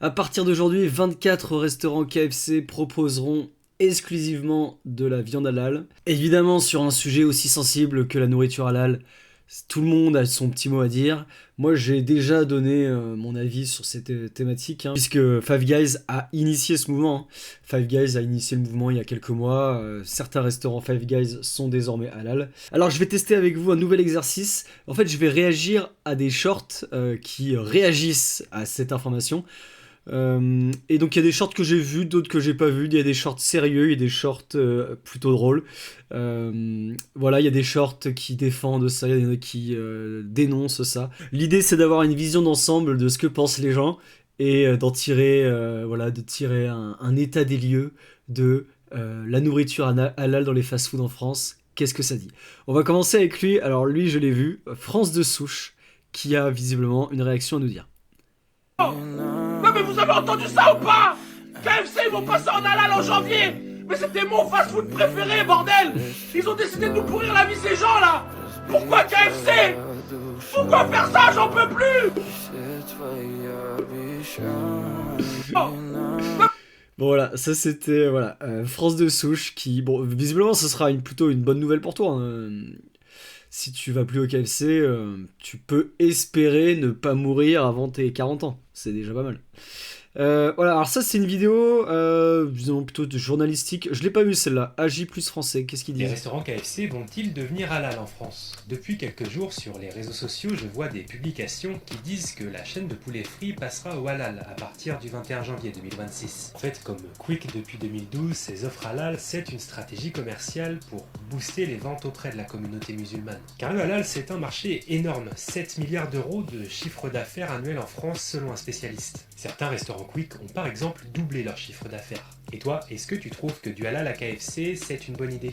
À partir d'aujourd'hui, 24 restaurants KFC proposeront exclusivement de la viande halal. Évidemment, sur un sujet aussi sensible que la nourriture halal, tout le monde a son petit mot à dire. Moi, j'ai déjà donné mon avis sur cette thématique, puisque Five Guys a initié ce mouvement. Five Guys a initié le mouvement il y a quelques mois. Certains restaurants Five Guys sont désormais halal. Alors, je vais tester avec vous un nouvel exercice. En fait, je vais réagir à des shorts qui réagissent à cette information. Et donc il y a des shorts que j'ai vus, d'autres que j'ai pas vus, il y a des shorts sérieux, il y a des shorts plutôt drôles. Voilà, il y a des shorts qui défendent ça, il y en a qui dénoncent ça. L'idée c'est d'avoir une vision d'ensemble de ce que pensent les gens et d'en tirer, voilà, de tirer un état des lieux de la nourriture halal dans les fast-food en France. Qu'est-ce que ça dit? On va commencer avec lui. Alors lui je l'ai vu, France de Souche, qui a visiblement une réaction à nous dire. Non mais vous avez entendu ça ou pas? KFC ils vont passer en halal en janvier. Mais c'était mon fast-food préféré, bordel. Ils ont décidé de nous pourrir la vie ces gens là. Pourquoi KFC? Pourquoi faire ça? J'en peux plus. Bon voilà, ça c'était voilà, France de Souche qui, bon, visiblement ce sera plutôt une bonne nouvelle pour toi. Si tu vas plus au KFC, tu peux espérer ne pas mourir avant tes 40 ans. C'est déjà pas mal. Voilà, alors ça c'est une vidéo, disons plutôt de journalistique. Je l'ai pas vue celle-là. AJ plus français, qu'est-ce qu'il dit? Les restaurants KFC vont-ils devenir halal en France? Depuis quelques jours sur les réseaux sociaux, je vois des publications qui disent que la chaîne de poulet frit passera au halal à partir du 21 janvier 2026. En fait, comme Quick depuis 2012, ces offres halal, c'est une stratégie commerciale pour booster les ventes auprès de la communauté musulmane. Car le halal, c'est un marché énorme, 7 milliards d'euros de chiffre d'affaires annuel en France selon un spécialiste. Certains restaurants Quick ont par exemple doublé leur chiffre d'affaires. Et toi, est-ce que tu trouves que du halal à KFC, c'est une bonne idée?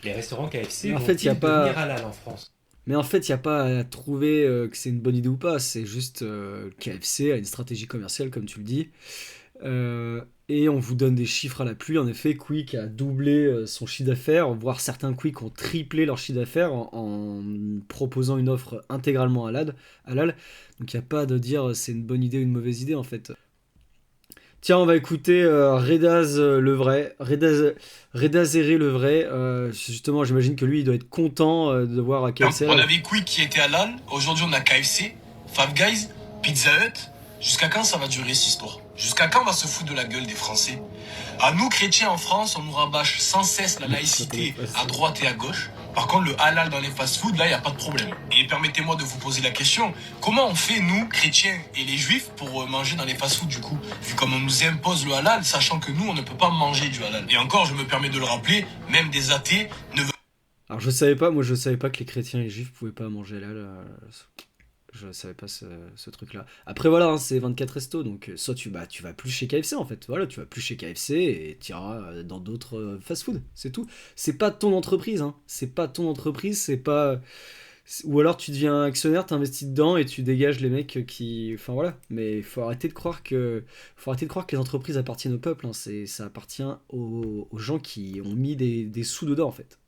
Les restaurants KFC vont-ils devenir halal en France? Mais en fait, il n'y a pas à trouver que c'est une bonne idée ou pas. C'est juste KFC a une stratégie commerciale, comme tu le dis. Et on vous donne des chiffres à la pluie. En effet, Quick a doublé son chiffre d'affaires, voire certains Quick ont triplé leur chiffre d'affaires en proposant une offre intégralement halal. Donc il n'y a pas de dire c'est une bonne idée ou une mauvaise idée en fait. Tiens, on va écouter Redaz le vrai. Redazéré le vrai. Justement, j'imagine que lui, il doit être content de voir à KFC. On avait Quick qui était halal. Aujourd'hui, on a KFC, Five Guys, Pizza Hut. Jusqu'à quand ça va durer cette histoire? Jusqu'à quand on va se foutre de la gueule des Français? À nous, chrétiens en France, on nous rabâche sans cesse la laïcité à droite et à gauche. Par contre, le halal dans les fast-foods, là, il n'y a pas de problème. Et permettez-moi de vous poser la question, comment on fait, nous, chrétiens et les juifs, pour manger dans les fast-foods, du coup? Vu comme on nous impose le halal, sachant que nous, on ne peut pas manger du halal. Et encore, je me permets de le rappeler, même des athées ne veulent... Alors, je savais pas que les chrétiens et les juifs pouvaient pas manger halal. Je savais pas ce truc-là. Après, voilà, hein, c'est 24 restos, donc soit tu vas plus chez KFC, en fait. Voilà, tu vas plus chez KFC et tu iras dans d'autres fast-food, c'est tout. C'est pas ton entreprise, hein. C'est pas ton entreprise, c'est pas... Ou alors tu deviens actionnaire, t'investis dedans et tu dégages les mecs qui... Enfin, voilà. Mais il faut arrêter de croire que les entreprises appartiennent au peuple, hein. Ça appartient aux gens qui ont mis des sous dedans, en fait.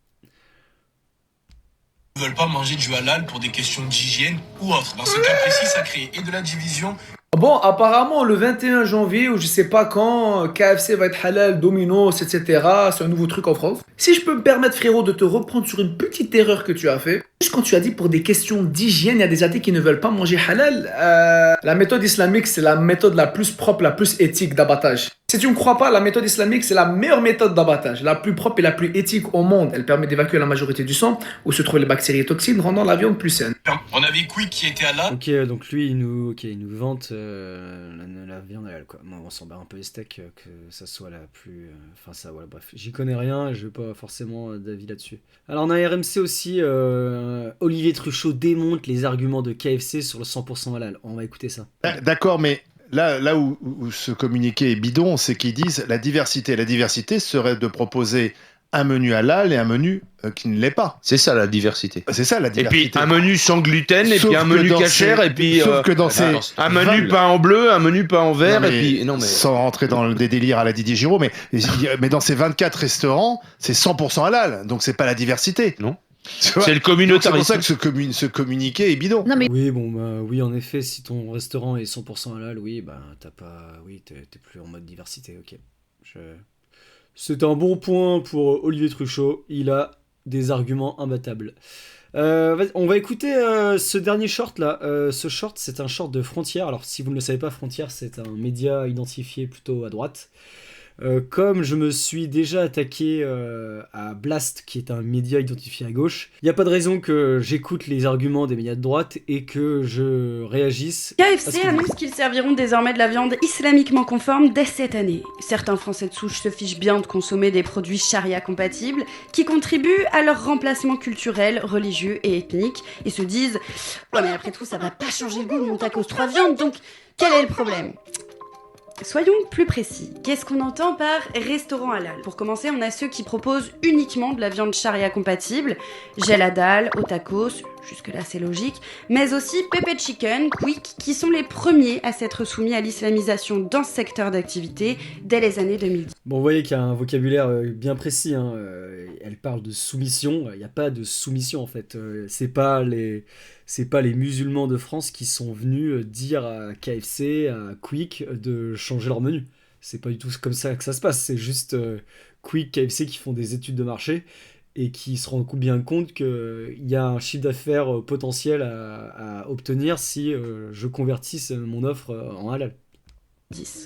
Ne veulent pas manger du halal pour des questions d'hygiène ou autre. Dans ce cas précis, ça crée et de la division. Bon, apparemment, le 21 janvier, ou je sais pas quand, KFC va être halal, Domino's, etc. C'est un nouveau truc en France. Si je peux me permettre, frérot, de te reprendre sur une petite erreur que tu as fait. Juste quand tu as dit pour des questions d'hygiène, il y a des athées qui ne veulent pas manger halal. La méthode islamique, c'est la méthode la plus propre, la plus éthique d'abattage. Si tu ne me crois pas, la méthode islamique, c'est la meilleure méthode d'abattage, la plus propre et la plus éthique au monde. Elle permet d'évacuer la majorité du sang, où se trouvent les bactéries et toxines, rendant la viande plus saine. On avait Quick qui était halal. Ok, donc lui, il nous vante la viande halal, quoi. Moi, on s'en bat un peu les steaks, que ça soit la plus... Enfin, ça, voilà, bref. J'y connais rien, je n'ai pas forcément d'avis là-dessus. Alors, on a RMC aussi, Olivier Truchot démonte les arguments de KFC sur le 100% halal. On va écouter ça. D'accord, mais... Là où ce communiqué est bidon, c'est qu'ils disent la diversité. La diversité serait de proposer un menu halal et un menu qui ne l'est pas. C'est ça la diversité. C'est ça la diversité. Et puis un menu sans gluten, et puis un menu cachère, et puis sauf que dans ces un menu peint en bleu, un menu peint en vert, et puis sans rentrer dans des délires à la Didier Giraud, mais dans ces 24 restaurants, c'est 100% halal, donc c'est pas la diversité. Non. C'est le communautarisme. C'est pour ça que ce communiqué est bidon. Non, mais Oui, bon, bah, oui, en effet, si ton restaurant est 100% halal, oui, bah, t'es plus en mode diversité, ok. C'est un bon point pour Olivier Truchot, il a des arguments imbattables. On va écouter ce dernier short là. Ce short, c'est un short de Frontière. Alors, si vous ne le savez pas, Frontière, c'est un média identifié plutôt à droite. Comme je me suis déjà attaqué à Blast, qui est un média identifié à gauche, il n'y a pas de raison que j'écoute les arguments des médias de droite et que je réagisse. KFC annonce qu'ils serviront désormais de la viande islamiquement conforme dès cette année. Certains Français de souche se fichent bien de consommer des produits charia compatibles qui contribuent à leur remplacement culturel, religieux et ethnique et se disent « Ouais mais après tout ça va pas changer le goût de mon tacos 3 viandes donc quel est le problème ?» Soyons plus précis. Qu'est-ce qu'on entend par restaurant halal ? Pour commencer, on a ceux qui proposent uniquement de la viande charia compatible, Gel Hadal, au tacos, jusque-là c'est logique, mais aussi Pepe Chicken, Quick, qui sont les premiers à s'être soumis à l'islamisation dans ce secteur d'activité dès les années 2010. Bon, vous voyez qu'il y a un vocabulaire bien précis, hein. Elle parle de soumission, il n'y a pas de soumission en fait. C'est pas les musulmans de France qui sont venus dire à KFC, à Quick de changer leur menu. C'est pas du tout comme ça que ça se passe, c'est juste Quick, KFC qui font des études de marché et qui se rendent bien compte qu'il y a un chiffre d'affaires potentiel à obtenir si je convertisse mon offre en halal.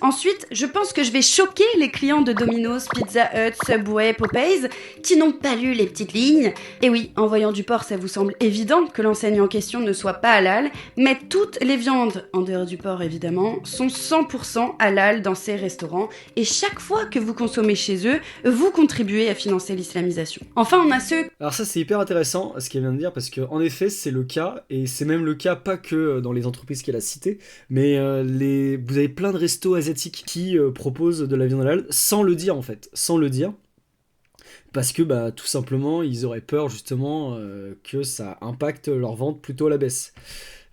Ensuite, je pense que je vais choquer les clients de Domino's, Pizza Hut, Subway, Popeyes qui n'ont pas lu les petites lignes. Et oui, en voyant du porc, ça vous semble évident que l'enseigne en question ne soit pas halal, mais toutes les viandes, en dehors du porc évidemment, sont 100% halal dans ces restaurants et chaque fois que vous consommez chez eux, vous contribuez à financer l'islamisation. Enfin, on a ceux... Alors ça, c'est hyper intéressant ce qu'elle vient de dire parce qu'en effet, c'est le cas et c'est même le cas pas que dans les entreprises qu'elle a citées, mais vous avez plein de restos asiatiques qui proposent de la viande halal sans le dire en fait, sans le dire parce que bah tout simplement ils auraient peur justement que ça impacte leur vente plutôt à la baisse.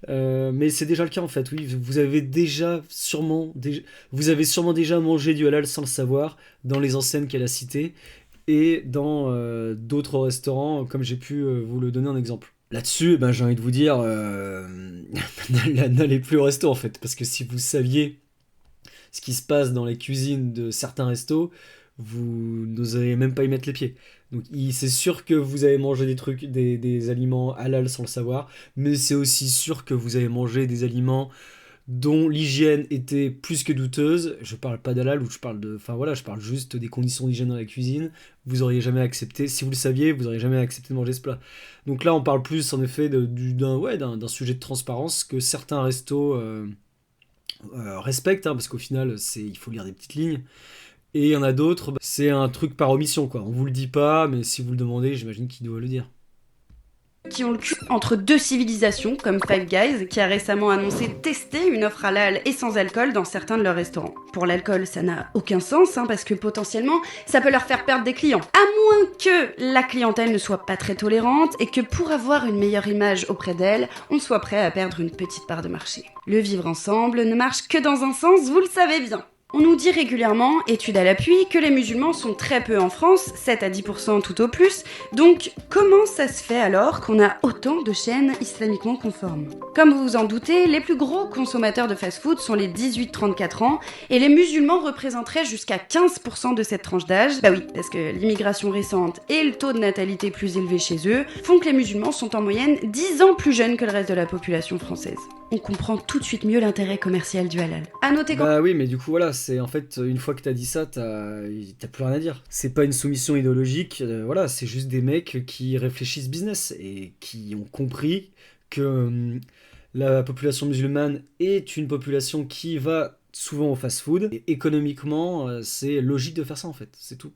Mais c'est déjà le cas en fait, oui, vous avez sûrement déjà mangé du halal sans le savoir dans les enseignes qu'elle a citées et dans d'autres restaurants comme j'ai pu vous le donner en exemple. Là-dessus, ben, j'ai envie de vous dire n'allez plus au resto en fait, parce que si vous saviez ce qui se passe dans les cuisines de certains restos, vous n'oseriez même pas y mettre les pieds. Donc c'est sûr que vous avez mangé des aliments halal sans le savoir, mais c'est aussi sûr que vous avez mangé des aliments dont l'hygiène était plus que douteuse. Je parle pas d'halal, je parle juste des conditions d'hygiène dans la cuisine. Vous auriez jamais accepté, si vous le saviez, vous auriez jamais accepté de manger ce plat. Donc là, on parle plus en effet d'un sujet de transparence que certains restos respectent, hein, parce qu'au final, il faut lire des petites lignes. Et il y en a d'autres, c'est un truc par omission, quoi. On vous le dit pas, mais si vous le demandez, j'imagine qu'il doit le dire. Qui ont le cul entre deux civilisations, comme Five Guys, qui a récemment annoncé tester une offre halal et sans alcool dans certains de leurs restaurants. Pour l'alcool, ça n'a aucun sens, hein, parce que potentiellement, ça peut leur faire perdre des clients. À moins que la clientèle ne soit pas très tolérante et que pour avoir une meilleure image auprès d'elle, on soit prêt à perdre une petite part de marché. Le vivre ensemble ne marche que dans un sens, vous le savez bien. On nous dit régulièrement, études à l'appui, que les musulmans sont très peu en France, 7 à 10% tout au plus, donc comment ça se fait alors qu'on a autant de chaînes islamiquement conformes ? Comme vous vous en doutez, les plus gros consommateurs de fast-food sont les 18-34 ans, et les musulmans représenteraient jusqu'à 15% de cette tranche d'âge. Bah oui, parce que l'immigration récente et le taux de natalité plus élevé chez eux font que les musulmans sont en moyenne 10 ans plus jeunes que le reste de la population française. On comprend tout de suite mieux l'intérêt commercial du halal. À noter qu'en... Bah oui, mais du coup voilà, c'est en fait une fois que t'as dit ça, t'as plus rien à dire. C'est pas une soumission idéologique, voilà, c'est juste des mecs qui réfléchissent business et qui ont compris que la population musulmane est une population qui va souvent au fast-food et économiquement, c'est logique de faire ça en fait, c'est tout.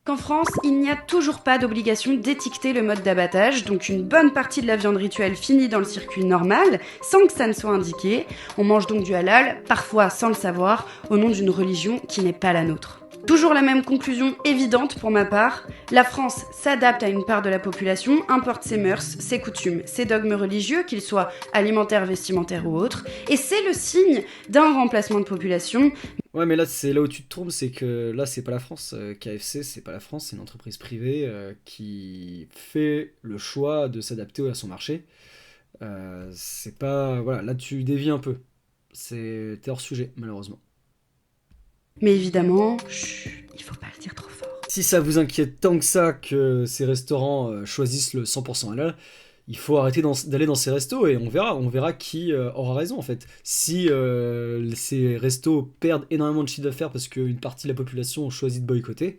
Qu'en France, il n'y a toujours pas d'obligation d'étiqueter le mode d'abattage, donc une bonne partie de la viande rituelle finit dans le circuit normal, sans que ça ne soit indiqué. On mange donc du halal, parfois sans le savoir, au nom d'une religion qui n'est pas la nôtre. Toujours la même conclusion évidente pour ma part, la France s'adapte à une part de la population, importe ses mœurs, ses coutumes, ses dogmes religieux, qu'ils soient alimentaires, vestimentaires ou autres, et c'est le signe d'un remplacement de population. Ouais, mais là, c'est là où tu te trompes, c'est que là, c'est pas la France. KFC, c'est pas la France, c'est une entreprise privée qui fait le choix de s'adapter à son marché. C'est pas... Voilà, là, tu dévies un peu. T'es hors sujet, malheureusement. Mais évidemment, il faut pas le dire trop fort. Si ça vous inquiète tant que ça que ces restaurants choisissent le 100% halal, il faut arrêter d'aller dans ces restos et on verra qui aura raison en fait. Si ces restos perdent énormément de chiffre d'affaires parce qu'une partie de la population choisit de boycotter,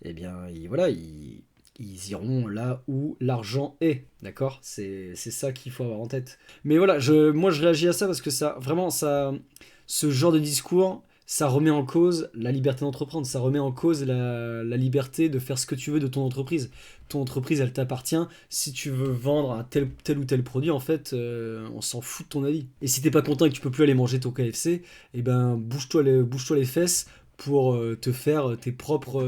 eh bien ils iront là où l'argent est, d'accord ? C'est ça qu'il faut avoir en tête. Mais voilà, moi je réagis à ça parce que ce genre de discours, ça remet en cause la liberté d'entreprendre, ça remet en cause la liberté de faire ce que tu veux de ton entreprise. Ton entreprise, elle t'appartient. Si tu veux vendre un tel ou tel produit, en fait, on s'en fout de ton avis. Et si t'es pas content et que tu peux plus aller manger ton KFC, eh ben bouge-toi les fesses pour te faire tes propres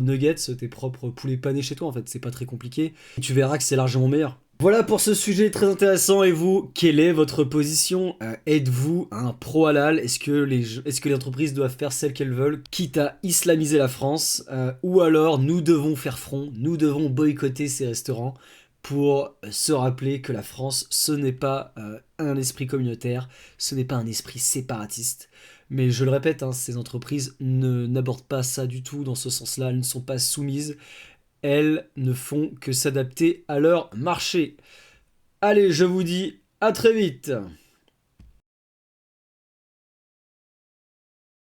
nuggets, tes propres poulets panés chez toi, en fait. C'est pas très compliqué. Et tu verras que c'est largement meilleur. Voilà pour ce sujet très intéressant. Et vous, quelle est votre position ? Êtes-vous un pro-halal ? Est-ce que les entreprises doivent faire celles qu'elles veulent, quitte à islamiser la France ? Ou alors, nous devons faire front, nous devons boycotter ces restaurants pour se rappeler que la France, ce n'est pas un esprit communautaire, ce n'est pas un esprit séparatiste. Mais je le répète, ces entreprises n'abordent pas ça du tout dans ce sens-là, elles ne sont pas soumises. Elles ne font que s'adapter à leur marché. Allez, je vous dis à très vite.